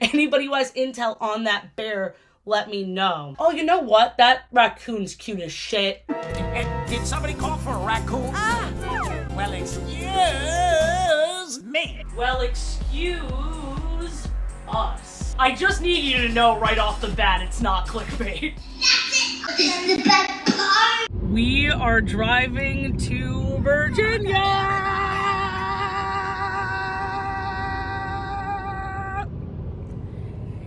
Anybody who has intel on that bear, let me know. Oh, you know what? That raccoon's cute as shit. Did somebody call for a raccoon? Well, excuse me. Well, excuse us. I just need you to know right off the bat it's not clickbait. That's it. This is the best part. We are driving to Virginia.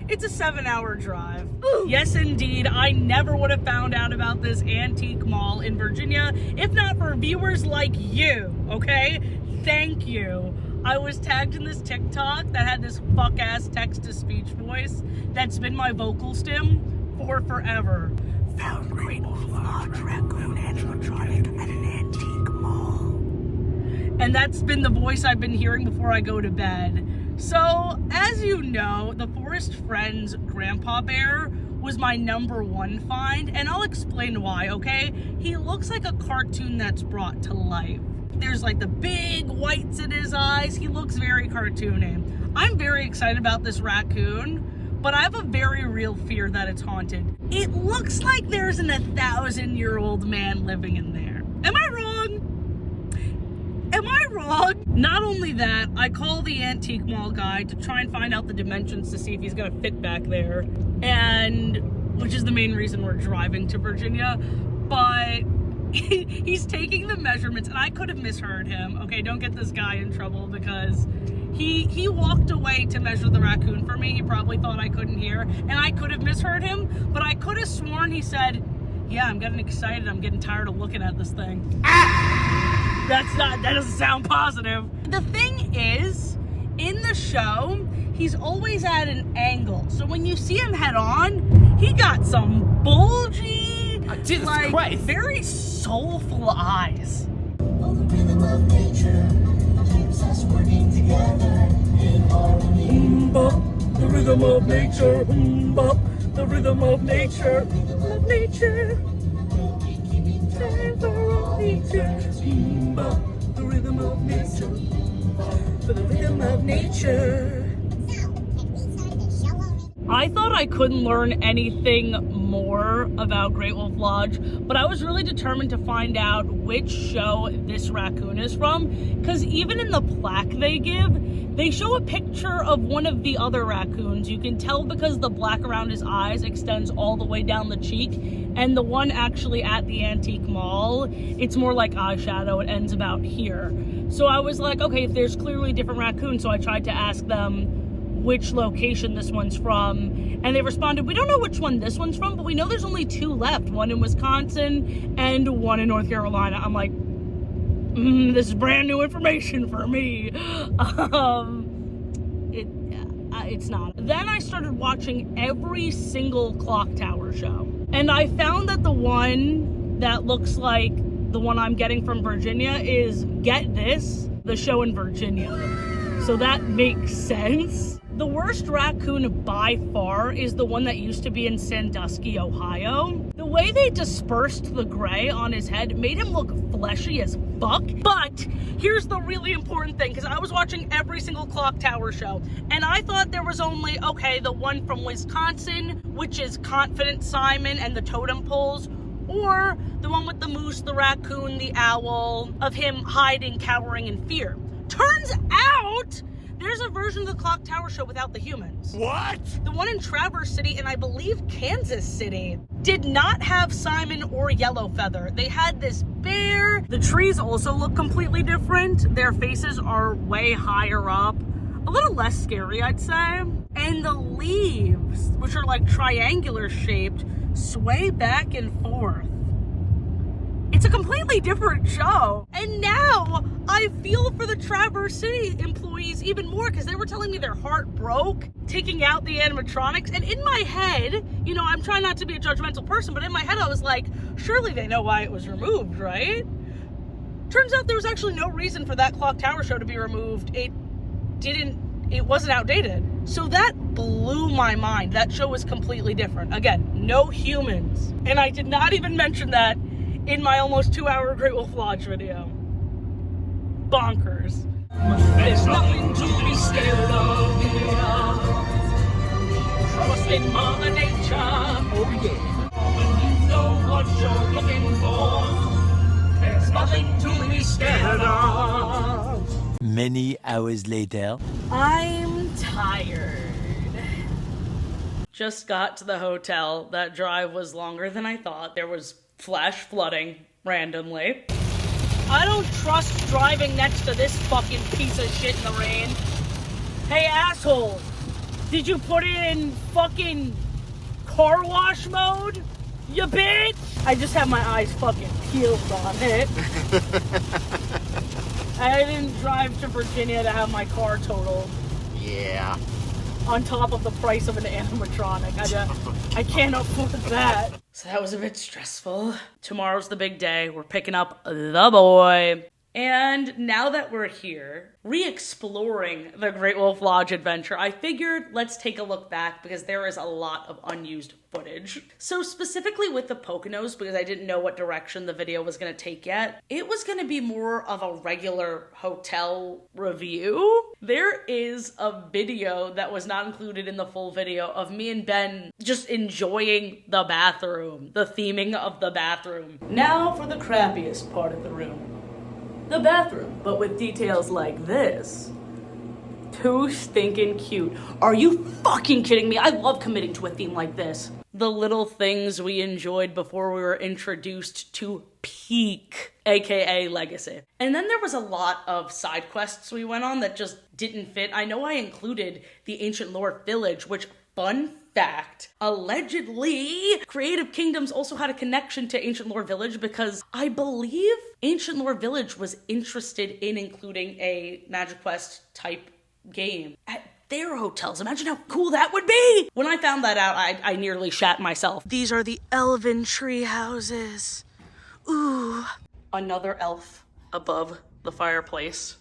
It's a 7-hour drive. Ooh. Yes, indeed. I never would have found out about this antique mall in Virginia if not for viewers like you, okay? Thank you. I was tagged in this TikTok that had this fuck-ass text-to-speech voice that's been my vocal stim for forever. Found great large raccoon animatronic at an antique mall. And that's been the voice I've been hearing before I go to bed. So, as you know, the Forest Friends Grandpa Bear was my #1 find, and I'll explain why, okay? He looks like a cartoon that's brought to life. There's like the big whites in his eyes. He looks very cartoony. I'm very excited about this raccoon, but I have a very real fear that it's haunted. It looks like there's an 1,000-year-old man living in there. Am I wrong? Am I wrong? Not only that, I call the antique mall guy to try and find out the dimensions to see if he's gonna fit back there, and which is the main reason we're driving to Virginia, but he's taking the measurements, and I could have misheard him. Okay, don't get this guy in trouble because he walked away to measure the raccoon for me. He probably thought I couldn't hear, and I could have misheard him, but I could have sworn he said, yeah, I'm getting excited. I'm getting tired of looking at this thing. That doesn't sound positive. The thing is, in the show, he's always at an angle. So when you see him head on, he got some bulgy, like very soulful eyes. Oh, the rhythm of nature keeps us working together in harmony. The rhythm of nature, the rhythm of nature, of nature. The rhythm of nature, for the rhythm of nature. I thought I couldn't learn anything more about Great Wolf Lodge, but I was really determined to find out which show this raccoon is from, because even in the plaque they give, they show a picture of one of the other raccoons. You can tell because the black around his eyes extends all the way down the cheek, and the one actually at the antique mall, it's more like eyeshadow. It ends about here. So I was like, okay, there's clearly different raccoons, so I tried to ask them which location this one's from, and they responded, we don't know which one this one's from, but we know there's only 2 left, one in Wisconsin and one in North Carolina. I'm like, this is brand new information for me. It's not. Then I started watching every single clock tower show, and I found that the one that looks like the one I'm getting from Virginia is, get this, the show in Virginia. So that makes sense. The worst raccoon by far is the one that used to be in Sandusky, Ohio. The way they dispersed the gray on his head made him look fleshy as fuck. But here's the really important thing, because I was watching every single clock tower show, and I thought there was only, okay, the one from Wisconsin, which is Confident Simon and the totem poles, or the one with the moose, the raccoon, the owl, of him hiding, cowering in fear. Turns out there's a version of the clock tower show without the humans. What? The one in Traverse City and I believe Kansas City did not have Simon or Yellowfeather. They had this bear. The trees also look completely different. Their faces are way higher up. A little less scary, I'd say. And the leaves, which are like triangular shaped, sway back and forth. It's a completely different show. And now I feel for the Traverse City employees even more, because they were telling me their heart broke taking out the animatronics. And in my head, you know, I'm trying not to be a judgmental person, but in my head I was like, surely they know why it was removed, right? Turns out there was actually no reason for that clock tower show to be removed. It wasn't outdated. So that blew my mind. That show was completely different. Again, no humans. And I did not even mention that in my almost 2-hour Great Wolf Lodge video. Bonkers. There's nothing to be scared of here. in Mother Nature. Oh yeah. When you know what you're looking for, there's nothing to be scared of. Many hours later. I'm tired. Just got to the hotel. That drive was longer than I thought. There was flash flooding randomly. I don't trust driving next to this fucking piece of shit in the rain. Hey, asshole. Did you put it in fucking car wash mode? You bitch! I just have my eyes fucking peeled on it. I didn't drive to Virginia to have my car totaled. Yeah. On top of the price of an animatronic. I can't afford that. So that was a bit stressful. Tomorrow's the big day. We're picking up the boy. And now that we're here, re-exploring the Great Wolf Lodge adventure, I figured let's take a look back because there is a lot of unused footage. So specifically with the Poconos, because I didn't know what direction the video was going to take yet, it was going to be more of a regular hotel review. There is a video that was not included in the full video of me and Ben just enjoying the bathroom, the theming of the bathroom. Now for the crappiest part of the room. The bathroom, but with details like this. Too stinking cute. Are you fucking kidding me? I love committing to a theme like this. The little things we enjoyed before we were introduced to peak, aka Legacy. And then there was a lot of side quests we went on that just didn't fit. I know I included the Ancient Lore Village, which, fun fact, allegedly, Creative Kingdoms also had a connection to Ancient Lore Village because I believe Ancient Lore Village was interested in including a magiquest type game at their hotels. Imagine how cool that would be! When I found that out, I nearly shat myself. These are the elven tree houses. Ooh. Another elf above the fireplace.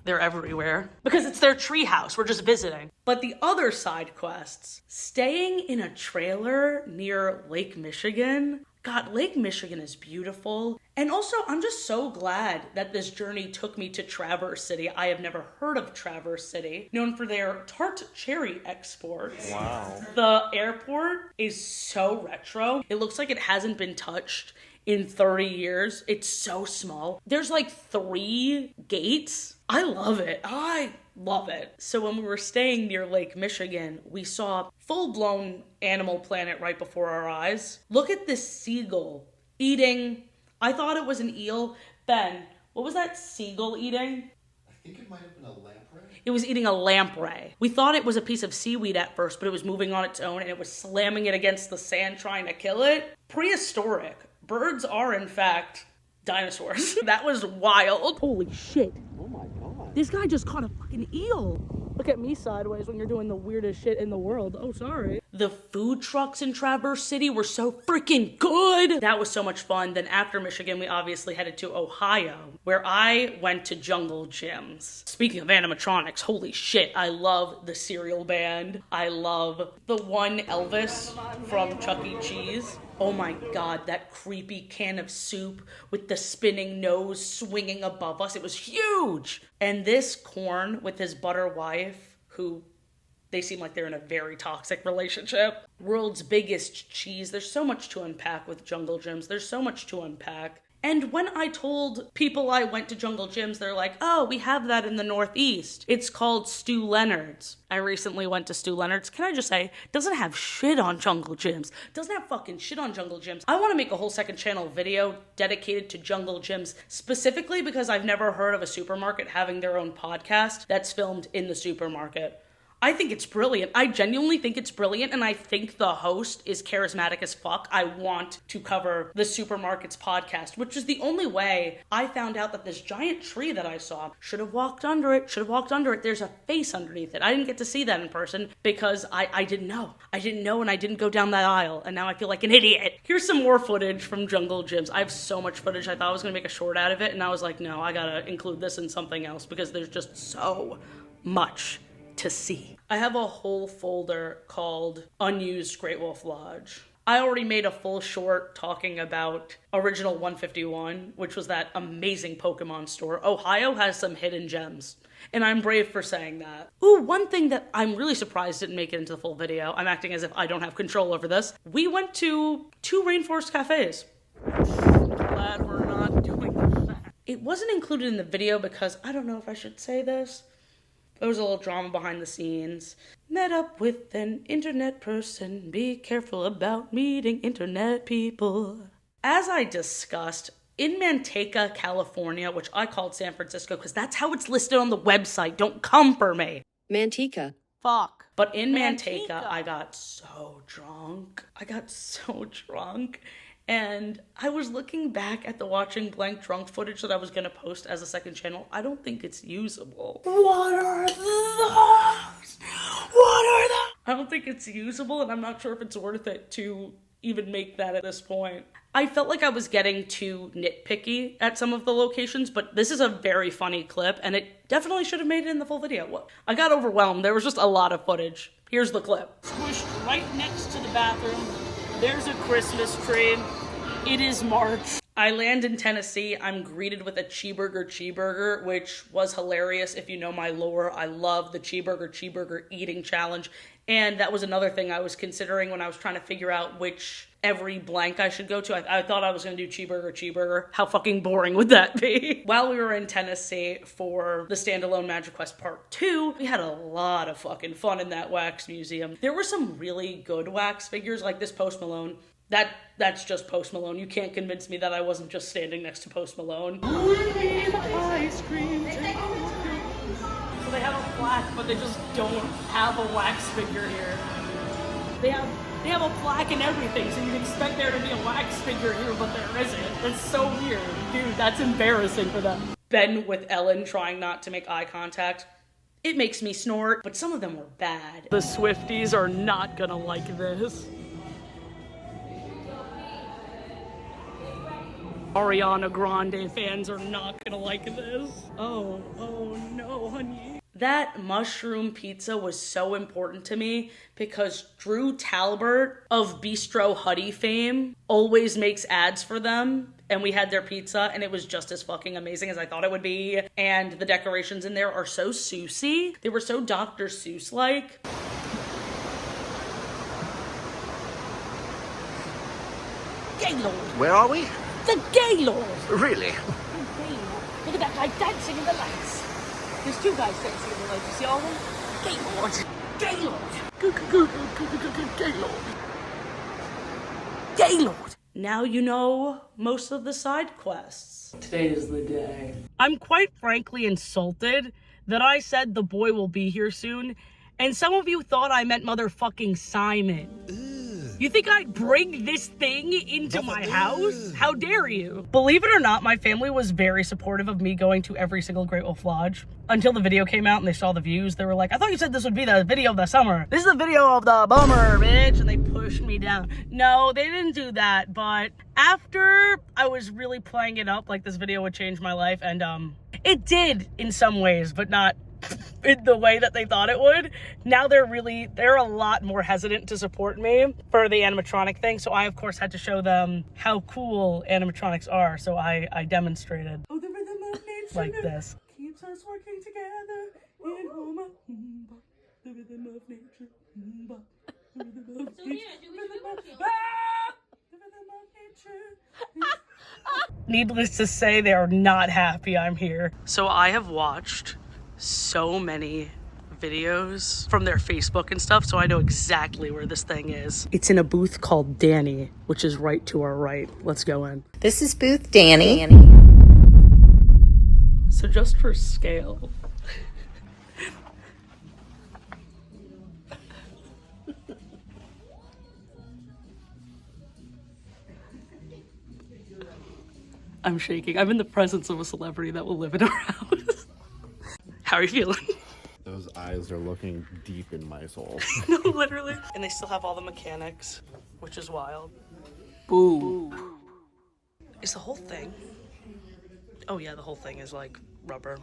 They're everywhere. Because it's their treehouse. We're just visiting. But the other side quests, staying in a trailer near Lake Michigan. God, Lake Michigan is beautiful. And also, I'm just so glad that this journey took me to Traverse City. I have never heard of Traverse City, known for their tart cherry exports. Wow. The airport is so retro. It looks like it hasn't been touched in 30 years. It's so small. There's like 3 gates. I love it. I love it. So when we were staying near Lake Michigan, we saw full-blown Animal Planet right before our eyes. Look at this seagull eating, I thought it was an eel. Ben, what was that seagull eating? I think it might have been a lamprey. It was eating a lamprey. We thought it was a piece of seaweed at first, but it was moving on its own and it was slamming it against the sand trying to kill it. Prehistoric. Birds are, in fact, dinosaurs. That was wild. Holy shit. Oh my god. This guy just caught a fucking eel. Look at me sideways when you're doing the weirdest shit in the world. Oh, sorry. The food trucks in Traverse City were so freaking good. That was so much fun. Then after Michigan, we obviously headed to Ohio, where I went to Jungle Gyms. Speaking of animatronics, holy shit, I love the cereal band. I love the one Elvis from Chuck E. Cheese. Oh my god, that creepy can of soup with the spinning nose swinging above us. It was huge. And this corn with his butter wife, who they seem like they're in a very toxic relationship. World's biggest cheese. There's so much to unpack with Jungle Gyms. There's so much to unpack. And when I told people I went to Jungle Gyms, they're like, oh, we have that in the Northeast. It's called Stu Leonard's. I recently went to Stu Leonard's. Can I just say, doesn't have shit on Jungle Gyms. Doesn't have fucking shit on Jungle Gyms. I want to make a whole second channel video dedicated to Jungle Gyms, specifically because I've never heard of a supermarket having their own podcast that's filmed in the supermarket. I think it's brilliant. I genuinely think it's brilliant, and I think the host is charismatic as fuck. I want to cover the Supermarkets podcast, which is the only way I found out that this giant tree that I saw, should have walked under it. There's a face underneath it. I didn't get to see that in person because I didn't know. I didn't know, and I didn't go down that aisle, and now I feel like an idiot. Here's some more footage from Jungle Gyms. I have so much footage. I thought I was going to make a short out of it, and I was like, no, I gotta include this in something else because there's just so much to see. I have a whole folder called Unused Great Wolf Lodge. I already made a full short talking about Original 151, which was that amazing Pokemon store. Ohio has some hidden gems. And I'm brave for saying that. Ooh, one thing that I'm really surprised didn't make it into the full video, I'm acting as if I don't have control over this. We went to 2 rainforest cafes. Glad we're not doing that. It wasn't included in the video because I don't know if I should say this. There was a little drama behind the scenes. Met up with an internet person. Be careful about meeting internet people. As I discussed, in Manteca, California, which I called San Francisco because that's how it's listed on the website. Don't come for me. Manteca. Fuck. But in Manteca, I got so drunk. And I was looking back at the watching blank drunk footage that I was going to post as a second channel. I don't think it's usable. What are those? I don't think it's usable, and I'm not sure if it's worth it to even make that at this point. I felt like I was getting too nitpicky at some of the locations, but this is a very funny clip, and it definitely should have made it in the full video. Well, I got overwhelmed. There was just a lot of footage. Here's the clip. Squished right next to the bathroom. There's a Christmas tree. It is March. I land in Tennessee. I'm greeted with a cheeseburger, which was hilarious. If you know my lore, I love the cheeseburger eating challenge. And that was another thing I was considering when I was trying to figure out which every blank I should go to. I thought I was going to do cheeseburger. How fucking boring would that be? While we were in Tennessee for the standalone magiquest part 2, we had a lot of fucking fun in that wax museum. There were some really good wax figures like this Post Malone. That's just Post Malone. You can't convince me that I wasn't just standing next to Post Malone. Ice cream. So they have a plaque, but they just don't have a wax figure here. They have a plaque and everything, so you'd expect there to be a wax figure here, but there isn't. That's so weird. Dude, that's embarrassing for them. Ben with Ellen trying not to make eye contact. It makes me snort, but some of them were bad. The Swifties are not gonna like this. Ariana Grande fans are not gonna like this. Oh no, honey. That mushroom pizza was so important to me because Drew Talbert of Bistro Huddy fame always makes ads for them, and we had their pizza and it was just as fucking amazing as I thought it would be. And the decorations in there are so Seussy. They were so Dr. Seuss-like. Gaylord. Where are we? The Gaylord. Really? Look at that guy dancing in the lights. There's 2 guys dancing in the lights. You see all of them? Gaylord. Gaylord. Now you know most of the side quests. Today is the day. I'm quite frankly insulted that I said the boy will be here soon, and some of you thought I meant motherfucking Simon. You think I'd bring this thing into my house? How dare you? Believe it or not, my family was very supportive of me going to every single Great Wolf Lodge. Until the video came out and they saw the views, they were like, I thought you said this would be the video of the summer. This is the video of the bummer, bitch. And they pushed me down. No, they didn't do that. But after I was really playing it up like this video would change my life, and it did in some ways, but not in the way that they thought it would. Now they're a lot more hesitant to support me for the animatronic thing. So I, of course, had to show them how cool animatronics are. So I demonstrated. Oh, the rhythm of nature like this. Keeps us working together in Homa. The rhythm of nature. The rhythm of nature. Needless to say, they are not happy I'm here. So I have watched so many videos from their Facebook and stuff, so I know exactly where this thing is. It's in a booth called Danny, which is right to our right. Let's go in. This is booth Danny. So just for scale. I'm shaking. I'm in the presence of a celebrity that will live in our house. How are you feeling? Those eyes are looking deep in my soul. No, literally. And they still have all the mechanics, which is wild. Boo. Is the whole thing? Oh yeah, the whole thing is like rubber.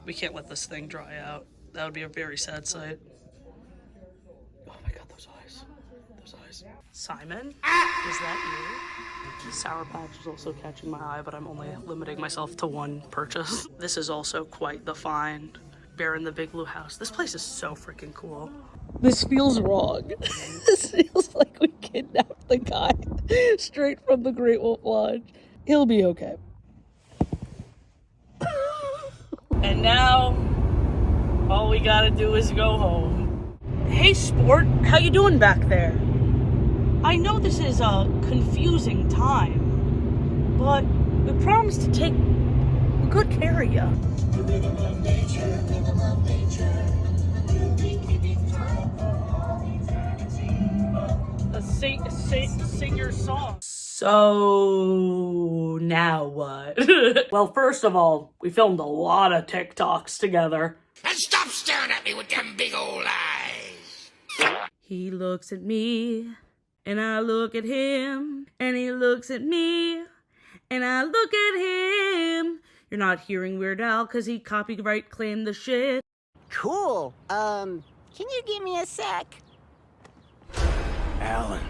We can't let this thing dry out. That would be a very sad sight. Oh my god, those eyes. Those eyes. Simon? Is that you? Sour Patch is also catching my eye, but I'm only limiting myself to one purchase. This is also quite the find. Bear in the Big Blue House. This place is so freaking cool. This feels wrong. This feels like we kidnapped the guy straight from the Great Wolf Lodge. He'll be okay. And now, all we gotta do is go home. Hey, sport, how you doing back there? I know this is a confusing time, but we promise to take good care of you. Rhythm of nature, rhythm of nature. You'll be keeping time for all eternity. Sing your song. So now what? Well, first of all, we filmed a lot of TikToks together. And stop staring at me with them big old eyes. He looks at me, and I look at him, and he looks at me, and I look at him. You're not hearing Weird Al because he copyright claimed the shit. Cool. Can you give me a sec? Alan,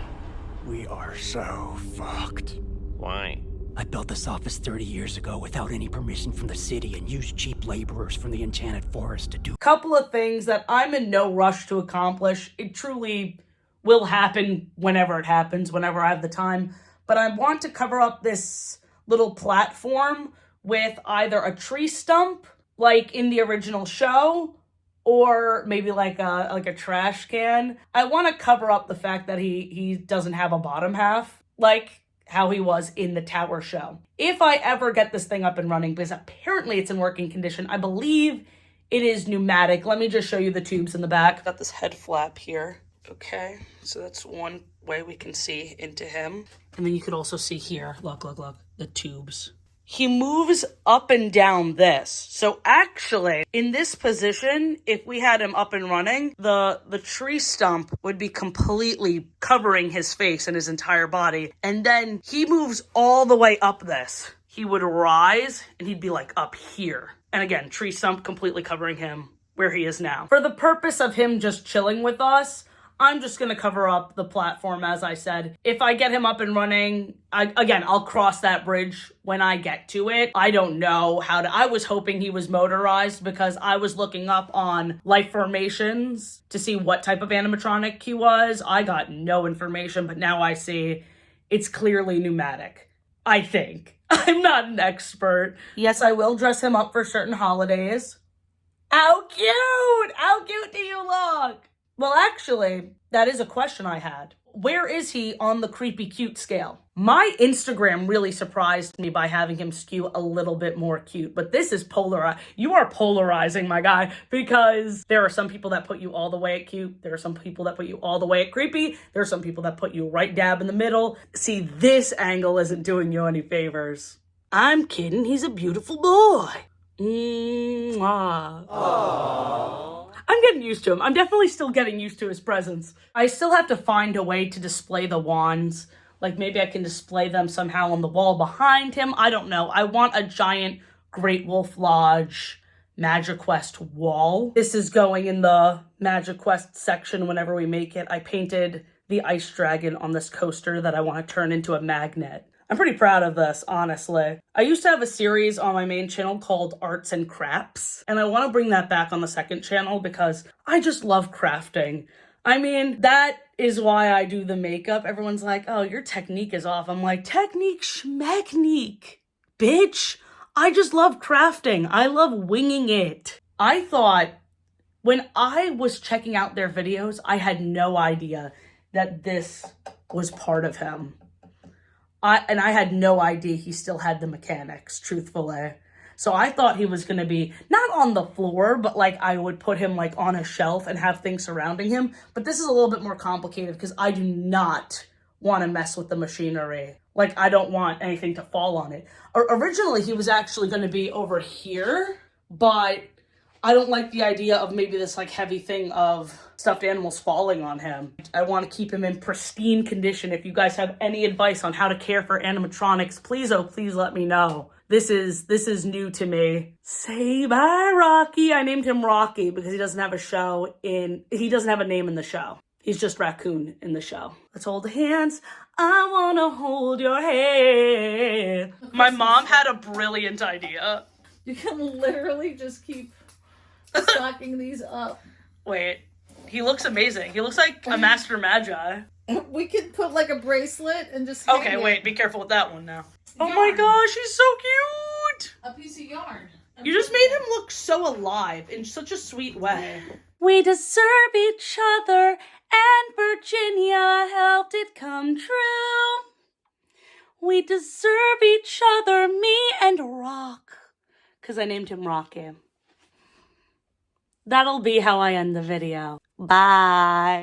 we are so fucked. Why? I built this office 30 years ago without any permission from the city and used cheap laborers from the Enchanted Forest to do. Couple of things that I'm in no rush to accomplish. It truly will happen whenever it happens, whenever I have the time. But I want to cover up this little platform with either a tree stump, like in the original show, or maybe like a trash can. I want to cover up the fact that he doesn't have a bottom half, like how he was in the Tower show. If I ever get this thing up and running, because apparently it's in working condition, I believe it is pneumatic. Let me just show you the tubes in the back. Got this head flap here. Okay, so that's one way we can see into him. And then you could also see here, look, the tubes. He moves up and down this. So actually, in this position, if we had him up and running, the tree stump would be completely covering his face and his entire body. And then he moves all the way up this. He would rise and he'd be like up here. And again, tree stump completely covering him where he is now. For the purpose of him just chilling with us, I'm just going to cover up the platform, as I said. If I get him up and running, I'll cross that bridge when I get to it. I don't know how to... I was hoping he was motorized because I was looking up on life formations to see what type of animatronic he was. I got no information, but now I see it's clearly pneumatic. I think. I'm not an expert. Yes, I will dress him up for certain holidays. How cute! How cute do you look? Well, actually, that is a question I had. Where is he on the creepy cute scale? My Instagram really surprised me by having him skew a little bit more cute, but this is polarized. You are polarizing, my guy, because there are some people that put you all the way at cute. There are some people that put you all the way at creepy. There are some people that put you right dab in the middle. See, this angle isn't doing you any favors. I'm kidding. He's a beautiful boy. Mwah. Aww. I'm getting used to him. I'm definitely still getting used to his presence. I still have to find a way to display the wands. Like maybe I can display them somehow on the wall behind him. I don't know. I want a giant Great Wolf Lodge magiquest wall. This is going in the magiquest section whenever we make it. I painted the ice dragon on this coaster that I want to turn into a magnet. I'm pretty proud of this, honestly. I used to have a series on my main channel called Arts and Crafts, and I want to bring that back on the second channel because I just love crafting. I mean, that is why I do the makeup. Everyone's like, oh, your technique is off. I'm like, technique schmechnique, bitch. I just love crafting. I love winging it. I thought when I was checking out their videos, I had no idea that this was part of him. I had no idea he still had the mechanics, truthfully. So I thought he was going to be, not on the floor, but like I would put him like on a shelf and have things surrounding him. But this is a little bit more complicated because I do not want to mess with the machinery. Like I don't want anything to fall on it. Originally, he was actually going to be over here, but I don't like the idea of maybe this like heavy thing of stuffed animals falling on him. I want to keep him in pristine condition. If you guys have any advice on how to care for animatronics, please, oh, please let me know. This is new to me. Say bye, Rocky. I named him Rocky because he doesn't have a name in the show. He's just Raccoon in the show. Let's hold hands. I want to hold your hand. My mom had a brilliant idea. You can literally just keep stocking these up. Wait, he looks amazing. He looks like a master magi. We could put like a bracelet and just hang Okay, it. wait, be careful with that one now. Oh Yarn. my gosh, he's so cute! A piece of yarn. You just made him look so alive in such a sweet way. We deserve each other, and Virginia helped it come true. We deserve each other, me and Rock. Because I named him Rocky. That'll be how I end the video. Bye.